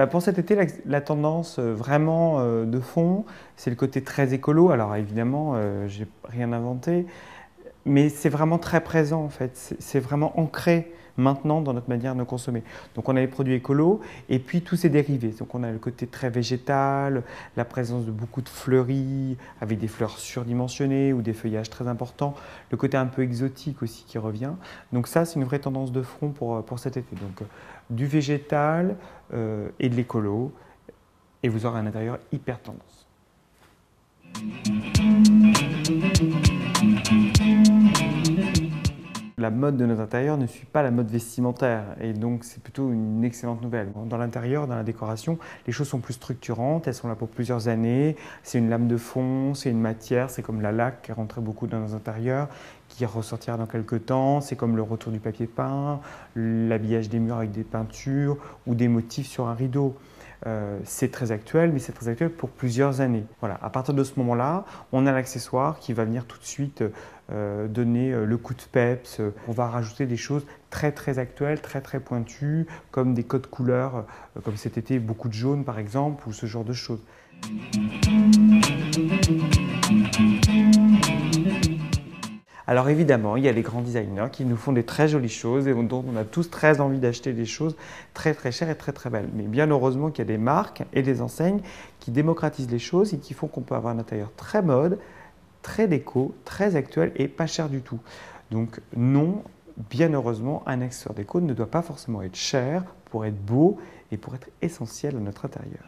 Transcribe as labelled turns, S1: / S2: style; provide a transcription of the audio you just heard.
S1: Pour cet été, la tendance vraiment de fond, c'est le côté très écolo. Alors évidemment, je n'ai rien inventé, mais c'est vraiment très présent en fait. C'est vraiment ancré maintenant dans notre manière de consommer. Donc on a les produits écolos et puis tous ces dérivés. Donc on a le côté très végétal, la présence de beaucoup de fleuris avec des fleurs surdimensionnées ou des feuillages très importants, le côté un peu exotique aussi qui revient. Donc ça, c'est une vraie tendance de fond pour cet été. Donc du végétal et de l'écolo, et vous aurez un intérieur hyper tendance. La mode de notre intérieur ne suit pas la mode vestimentaire et donc c'est plutôt une excellente nouvelle. Dans l'intérieur, dans la décoration, les choses sont plus structurantes, elles sont là pour plusieurs années. C'est une lame de fond, c'est une matière, c'est comme la laque qui est rentrée beaucoup dans nos intérieurs, qui ressortira dans quelques temps. C'est comme le retour du papier peint, l'habillage des murs avec des peintures ou des motifs sur un rideau. C'est très actuel, mais c'est très actuel pour plusieurs années. Voilà. À partir de ce moment-là, on a l'accessoire qui va venir tout de suite donner le coup de peps. On va rajouter des choses très très actuelles, très très pointues, comme des codes couleurs, comme cet été, beaucoup de jaune par exemple, ou ce genre de choses. Alors évidemment, il y a les grands designers qui nous font des très jolies choses et dont on a tous très envie d'acheter des choses très très chères et très très belles. Mais bien heureusement qu'il y a des marques et des enseignes qui démocratisent les choses et qui font qu'on peut avoir un intérieur très mode, très déco, très actuel et pas cher du tout. Donc non, bien heureusement, un accessoire déco ne doit pas forcément être cher pour être beau et pour être essentiel à notre intérieur.